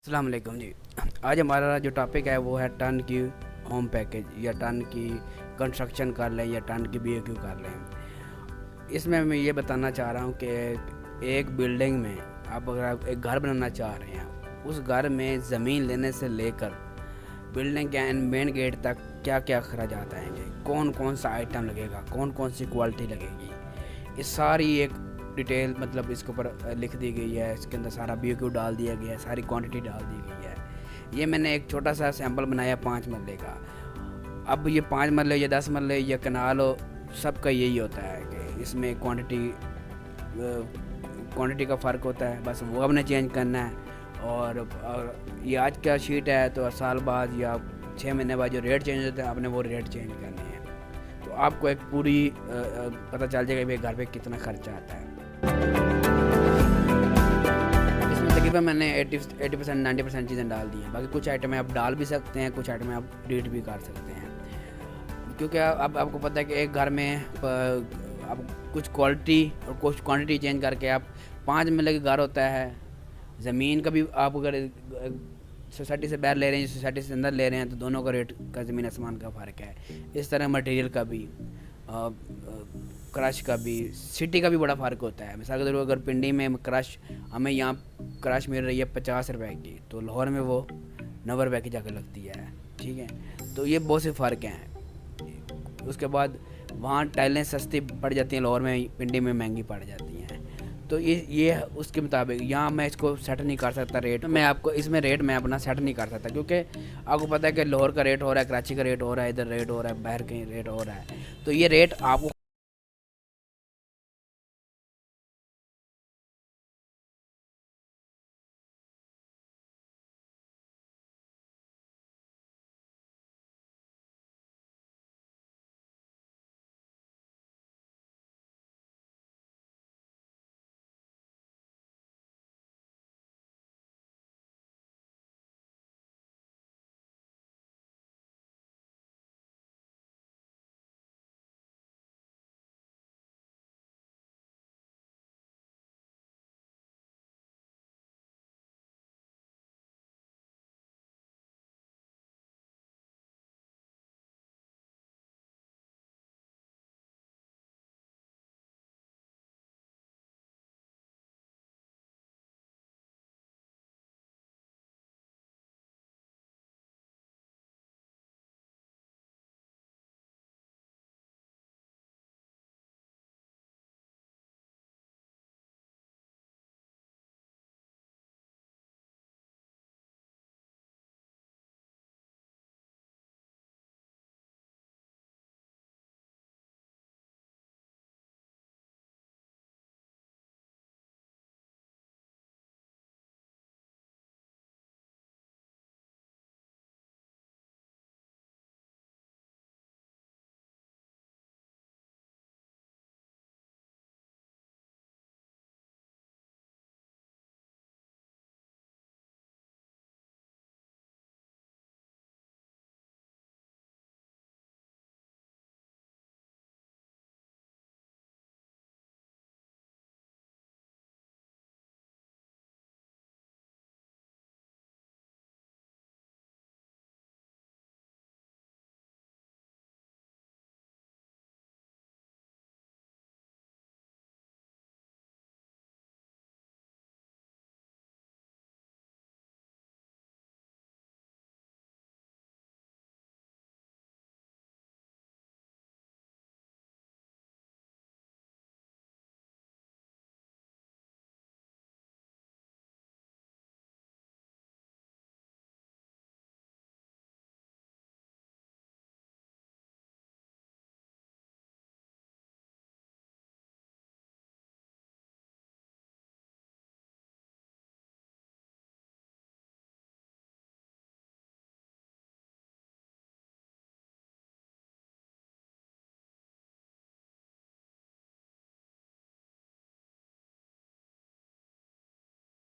अस्सलाम वालेकुम जी। आज हमारा जो टॉपिक है वो है टर्न की होम पैकेज या टर्न की कंस्ट्रक्शन कर लें या टर्न की बीओक्यू कर लें। इसमें मैं ये बताना चाह रहा हूँ कि एक बिल्डिंग में आप एक घर बनाना चाह रहे हैं, उस घर में ज़मीन लेने से लेकर बिल्डिंग के मेन गेट तक क्या क्या अखराजात आएंगे, कौन कौन सा आइटम लगेगा, कौन कौन सी क्वालिटी लगेगी, इस सारी एक डिटेल मतलब इसके ऊपर लिख दी गई है। इसके अंदर सारा बीओक्यू डाल दिया गया है, सारी क्वांटिटी डाल दी गई है। ये मैंने एक छोटा सा सैंपल बनाया 5 मरले का। अब ये 5 मरले या 10 मरले या कनाल हो, सबका यही होता है कि इसमें क्वांटिटी का फ़र्क होता है, बस वो हमने चेंज करना है। और ये आज का शीट है तो साल बाद या 6 महीने बाद जो रेट चेंज होता है आपने वो रेट चेंज करने हैं। तो आपको एक पूरी पता चल जाएगा कि घर पे कितना खर्चा आता है। इसमें तकरीबन मैंने 80% 90% चीज़ें डाल दी हैं। बाकी कुछ आइटम आप डाल भी सकते हैं, कुछ आइटम आप डिलीट भी कर सकते हैं, क्योंकि अब आपको पता है कि एक घर में आप कुछ क्वालिटी और कुछ क्वांटिटी चेंज करके आप 5 मरले का घर होता है। ज़मीन का भी आप अगर सोसाइटी से बाहर ले रहे हैं, सोसाइटी से अंदर ले रहे हैं, तो दोनों का रेट का ज़मीन आसमान का फ़र्क है। इस तरह मटेरियल का भी, क्रश का भी, सिटी का भी बड़ा फ़र्क होता है। मिसाल के तौर पर अगर पिंडी में क्रश हमें यहाँ क्रश मिल रही है 50 रुपए की, तो लाहौर में वो 90 रुपए की जाकर लगती है। ठीक है, तो ये बहुत से फ़र्क हैं। उसके बाद वहाँ टाइलें सस्ती पड़ जाती हैं, लाहौर में पिंडी में महंगी पड़ जाती हैं। तो ये उसके मुताबिक यहाँ मैं इसको सेट नहीं कर सकता रेट। मैं आपको इसमें रेट मैं अपना सेट नहीं कर सकता, क्योंकि आपको पता है कि लाहौर का रेट हो रहा है, कराची का रेट हो रहा है, इधर रेट हो रहा है, बाहर कहीं रेट हो रहा है। तो ये रेट आपको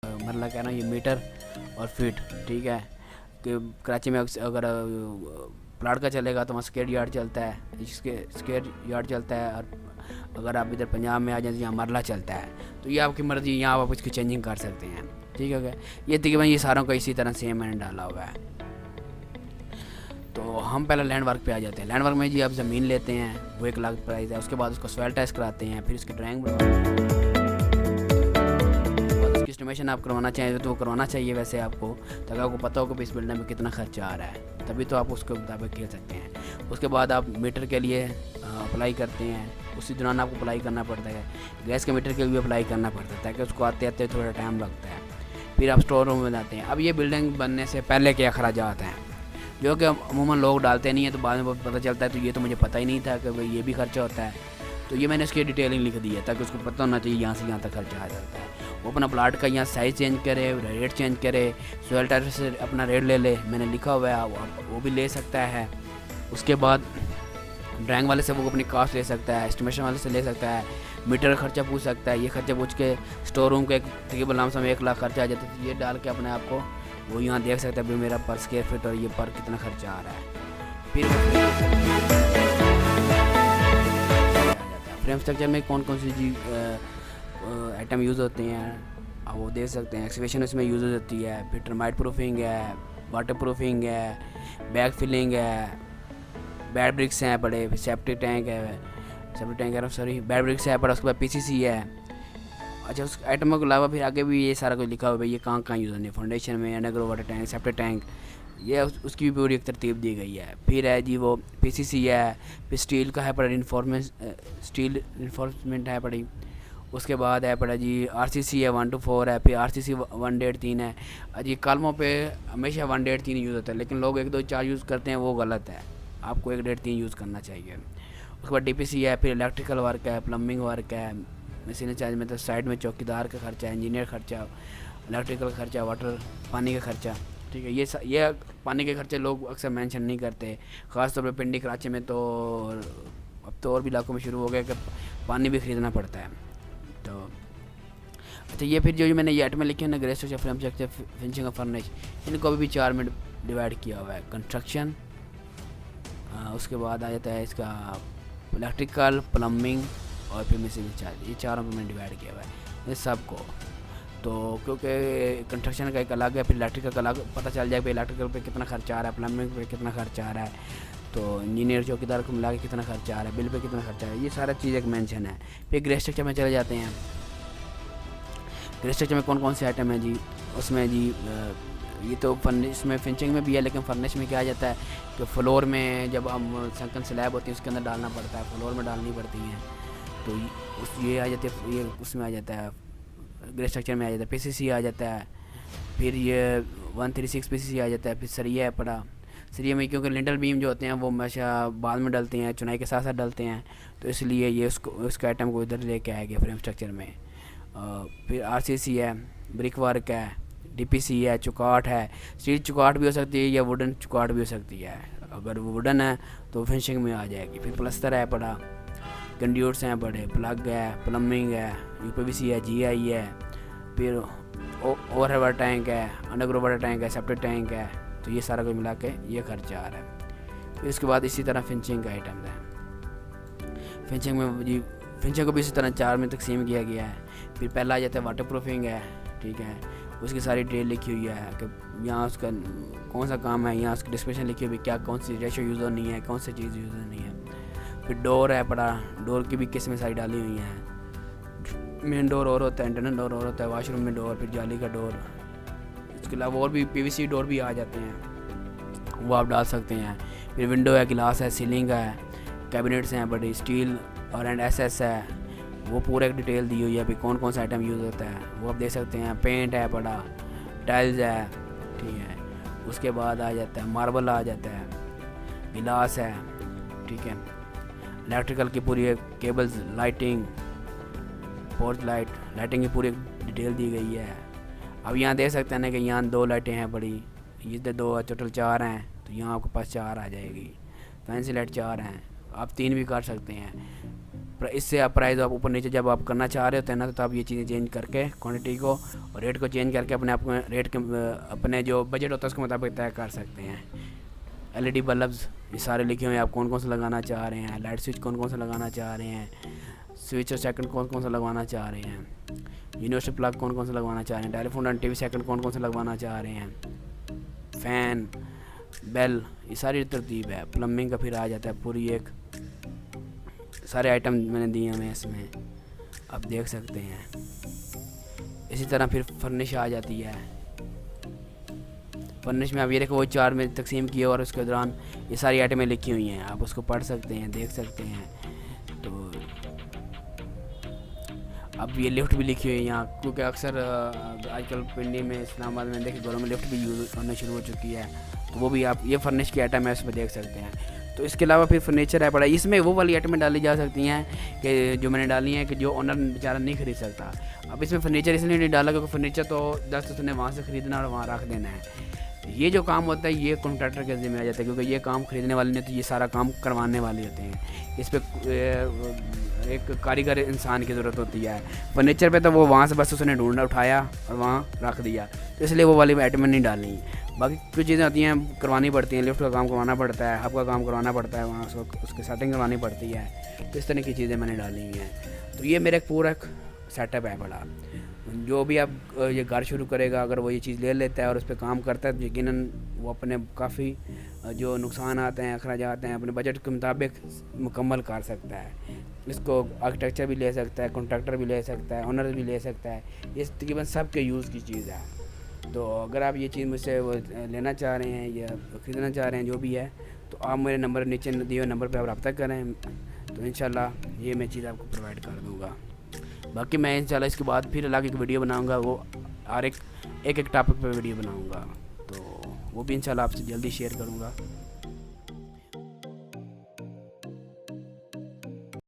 मरला कहना ये मीटर और फीट। ठीक है, कि कराची में अगर प्लाट का चलेगा तो वहाँ स्क्वायर यार्ड चलता है, स्क्वायर यार्ड चलता है। और अगर आप इधर पंजाब में आ जाए तो यहाँ मरला चलता है। तो ये आपकी मर्ज़ी, यहाँ आप इसकी चेंजिंग कर सकते हैं। ठीक है क्या, ये तकरीबन ये सारों का इसी तरह सेम मैंने डाला हुआ है। तो हम पहले लैंड वर्क पे आ जाते हैं। लैंड वर्क में जी आप ज़मीन लेते हैं, वो 1 लाख प्राइस है। उसके बाद उसको सॉइल टेस्ट कराते हैं, फिर उसकी ड्राइंग बनवाते हैं, उसकी एस्टिमेशन आप करवाना चाहिए तो वो करवाना चाहिए वैसे आपको, ताकि आपको पता हो कि इस बिल्डिंग में कितना खर्चा आ रहा है, तभी तो आप उसके मुताबिक खेल सकते हैं। उसके बाद आप मीटर के लिए अप्लाई करते हैं, उसी दौरान आपको अप्लाई करना पड़ता है। गैस के मीटर के लिए अप्लाई करना पड़ता है, ताकि उसको आते आते थोड़ा टाइम लगता है। फिर आप स्टोर रूम में जाते हैं। अब ये बिल्डिंग बनने से पहले के अखराजात हैं, जो कि अमूमन लोग डालते नहीं हैं, तो बाद में पता चलता है। तो ये तो मुझे पता ही नहीं था कि भाई ये भी खर्चा होता है, तो ये मैंने इसकी डिटेलिंग लिख दी है, ताकि उसको पता होना चाहिए यहाँ से यहाँ तक खर्चा आ जाता है। वो अपना प्लाट का यहाँ साइज़ चेंज करे, रेट चेंज करे, सॉइल टेस्ट से अपना रेट ले ले, मैंने लिखा हुआ है, वो भी ले सकता है। उसके बाद ड्राइंग वाले से वो अपनी कास्ट ले सकता है, एस्टिमेशन वाले से ले सकता है, मीटर का खर्चा पूछ सकता है। ये खर्चा पूछ के स्टोर रूम के तकरीबन लाम समय 1 लाख खर्चा आ जाता है, तो ये डाल के अपने आप को वो यहाँ देख सकता है भाई मेरा पर स्क्वायर फीट और ये पर कितना खर्चा आ रहा है। फिर फ्रेम स्ट्रक्चर में कौन कौन सी चीज़ आइटम यूज़ होते हैं आप वो देख सकते हैं। एक्सकेवेशन इसमें यूज़ होती है, फिर टर्माइट प्रूफिंग है, वाटर प्रूफिंग है, बैग फिलिंग है, बेड ब्रिक्स हैं बड़े, फिर सेप्टिक टैंक है सॉरी बेड ब्रिक्स है बड़ा, उसके बाद पीसीसी है। अच्छा, उस आइटमों के अलावा फिर आगे भी ये सारा कुछ लिखा हुआ है, ये कहाँ कहाँ यूज़ होने, फाउंडेशन में, underground water tank, septic tank, ये उसकी भी पूरी एक तरतीब दी गई है। फिर है जी वो पीसीसी है, फिर स्टील का है पड़ा स्टील इन्फोर्समेंट है पड़ी। उसके बाद है पड़ा जी आरसीसी है 1 to 4 है, फिर आरसीसी 1.3 है। जी कलमों पे हमेशा 1.3 यूज़ होता है, लेकिन लोग 1 2 4 यूज़ करते हैं, वो गलत है, आपको 1.3 यूज़ करना चाहिए। उसके बाद डीपीसी है, फिर इलेक्ट्रिकल वर्क है, प्लम्बिंग वर्क है, मशीन चार्ज में तो साइड में चौकीदार का खर्चा, इंजीनियर खर्चा, इलेक्ट्रिकल खर्चा, वाटर पानी का खर्चा। ठीक है, ये पानी के खर्चे लोग अक्सर मेंशन नहीं करते, ख़ास तौर पे पिंडी कराची में तो अब तो और भी इलाकों में शुरू हो गया कि पानी भी ख़रीदना पड़ता है। तो अच्छा, ये फिर जो मैंने ये आइटमें लिखे हैं ना, grey structure, frame structure, finishing और फर्निश, इनको भी 4 में डिवाइड किया हुआ है। कंस्ट्रक्शन, उसके बाद आ जाता है इसका इलेक्ट्रिकल, प्लम्बिंग और फिर मशीन चार्ज, ये 4 में मैंने डिवाइड किया हुआ है इस सब को। तो क्योंकि कंस्ट्रक्शन का एक अलग है, फिर इलेक्ट्रिकल का अलग पता चल जाए कि इलेक्ट्रिकल पे कितना खर्चा आ रहा है, प्लम्बिंग पे कितना खर्चा आ रहा है, तो इंजीनियर चौकीदार को मिला के कितना खर्चा आ रहा है, बिल पे कितना खर्चा आ रहा है, ये सारा चीज़ एक मेंशन है। फिर ग्रे स्ट्रक्चर में चले जाते हैं। ग्रे स्ट्रक्चर में कौन कौन से आइटम है जी, उसमें जी ये तो फर्निश में, फिनिशिंग में भी है, लेकिन फर्निश में क्या आ जाता है कि फ्लोर में जब हम संकन स्लैब होती है उसके अंदर डालना पड़ता है, फ्लोर में डालनी पड़ती हैं, तो ये आ जाती है, ये उसमें आ जाता है, ग्रे स्ट्रक्चर में आ जाता है। पीसीसी आ जाता है, फिर ये 136 पीसीसी आ जाता है। फिर सरिया है पड़ा, सरिया में क्योंकि लिंटल बीम जो होते हैं वो हमेशा बाद में डलते हैं, चुनाई के साथ साथ डलते हैं, तो इसलिए ये उसका आइटम को इधर लेके आया गया फ्रेम स्ट्रक्चर में। फिर आरसीसी है, ब्रिक वर्क है, डीपीसी है, चुकाट है, स्टील चुकाट भी हो सकती है या वुडन चुकाट भी हो सकती है, अगर वो वुडन है तो फिनिशिंग में आ जाएगी। फिर प्लस्तर है पड़ा, कंड्यूट्स हैं बड़े, प्लग है, प्लम्बिंग है, यूपीवीसी है, जीआई है, फिर ओवर वाटर टैंक है, अंडरग्राउंड वाटर टैंक है, सेप्टिक टैंक है, तो ये सारा कुछ मिला के ये खर्चा आ रहा है। फिर इसके बाद इसी तरह फिनिशिंग का आइटम है। फिनिशिंग में जी फिनिशिंग को भी इसी तरह 4 में तकसीम किया गया है। फिर पहला आ जाता है वाटर प्रूफिंग है, ठीक है, उसकी सारी डिटेल लिखी हुई है कि यहाँ उसका कौन सा काम है, यहाँ उसकी डिस्क्रिप्शन लिखी हुई है, क्या कौन सी रेशो यूज़ होनी है, कौन सी चीज़ यूज़ होनी है। फिर डोर है पड़ा, डोर की भी किस्में सारी डाली हुई हैं, मेन डोर और होता है, इंटरनल डोर और होता है, वाशरूम में डोर, फिर जाली का डोर, इसके अलावा और भी पीवीसी डोर भी आ जाते हैं, वो आप डाल सकते हैं। फिर विंडो है, गिलास है, सीलिंग है, कैबिनेट्स हैं बड़ी, स्टील और एंड एसएस है, वो पूरा एक डिटेल दी हुई है अभी कौन कौन सा आइटम यूज़ होता है, वो आप देख सकते हैं। पेंट है बड़ा, टाइल्स है, ठीक है, उसके बाद आ जाता है मार्बल आ जाता है, गिलास है, ठीक है, इलेक्ट्रिकल की पूरी केबल्स, लाइटिंग, पोर्च लाइटिंग की पूरी डिटेल दी गई है। अब यहाँ देख सकते हैं ना कि यहाँ 2 लाइटें हैं बड़ी, ये 2 टोटल 4 हैं, तो यहाँ आपके पास 4 आ जाएगी। फैंसी लाइट 4 हैं, आप 3 भी कर सकते हैं। इससे आप प्राइस आप ऊपर नीचे जब आप करना चाह रहे होते हैं ना, तो आप ये चीज़ें चेंज करके क्वांटिटी को और रेट को चेंज करके अपने आप रेट के अपने जो बजट होता है उसके मुताबिक तय कर सकते हैं। एलईडी बल्ब्स ये सारे लिखे हुए हैं, आप कौन कौन सा लगाना चाह रहे हैं, लाइट स्विच कौन कौन सा लगाना चाह रहे हैं, स्विच और सेकंड कौन कौन सा लगवाना चाह रहे हैं। यूनिवर्सल प्लग कौन कौन से लगवाना चाह रहे हैं, टेलीफोन एंड टीवी सेकंड कौन कौन से लगवाना चाह रहे हैं, फ़ैन, बेल, ये सारी तरतीब है। प्लम्बिंग का फिर आ जाता है पूरी एक, सारे आइटम मैंने दिए हमें इसमें, आप देख सकते हैं। इसी तरह फिर फर्निश आ जाती है। फर्निश में आप ये देखो वो 4 में तकसीम किए और उसके दौरान ये सारी आइटमें लिखी हुई हैं, आप उसको पढ़ सकते हैं, देख सकते हैं। तो अब ये लिफ्ट भी लिखी हुई है यहाँ, क्योंकि अक्सर आजकल पिंडी में, इस्लामाबाद में देखिए घरों में लिफ्ट भी यूज़ होना शुरू हो चुकी है, तो वो भी आप ये फर्निश की आइटम है उसमें देख सकते हैं। तो इसके अलावा फिर फर्नीचर है बड़ा, इसमें वो वाली आइटमें डाली जा सकती हैं कि जो मैंने डाली हैं कि जो ओनर बेचारा नहीं खरीद सकता। अब इसमें फर्नीचर इसलिए नहीं डाला क्योंकि फर्नीचर तो दस्त उसने वहाँ से ख़रीदना और वहाँ रख देना है। ये जो काम होता है ये कॉन्ट्रैक्टर के ज़िम्मे आ जाता है, क्योंकि ये काम खरीदने वाले ने तो ये सारा काम करवाने वाले होते हैं। इस पर एक कारीगर इंसान की ज़रूरत होती है। फर्नीचर पे तो वो वहाँ से बस उसने ढूंढा, उठाया और वहाँ रख दिया, तो इसलिए वो वाली आइटमें नहीं डालनी। बाकी कुछ चीज़ें होती हैं करवानी पड़ती हैं, लिफ्ट का काम करवाना पड़ता है, हब का काम करवाना पड़ता है, वहाँ उसकी सेटिंग करवानी पड़ती है। तो इस तरह की चीज़ें मैंने डाली हुई हैं। तो ये मेरा एक पूरा सेटअप है बड़ा। जो भी आप ये घर शुरू करेगा अगर वो ये चीज़ ले लेता है और उस पर काम करता है तो यकीनन वो अपने काफ़ी जो नुकसान आते हैं, अखराजात हैं, अपने बजट के मुताबिक मुकम्मल कर सकता है। इसको आर्किटेक्चर भी ले सकता है, कॉन्ट्रैक्टर भी ले सकता है, ओनर भी ले सकता है। ये तकरीबन सब के यूज़ की चीज़ है। तो अगर आप ये चीज़ मुझसे वो लेना चाह रहे हैं या ख़रीदना चाह रहे हैं जो भी है, तो आप मेरे नंबर नीचे दिए हुए नंबर पर आप रब्ता करें, तो इंशाल्लाह ये मैं चीज़ आपको प्रोवाइड कर दूँगा। बाकी मैं इंशाल्लाह इसके बाद फिर अलग एक वीडियो बनाऊंगा, वो और एक टॉपिक पे वीडियो बनाऊंगा, तो वो भी इंशाल्लाह आपसे जल्दी शेयर करूंगा।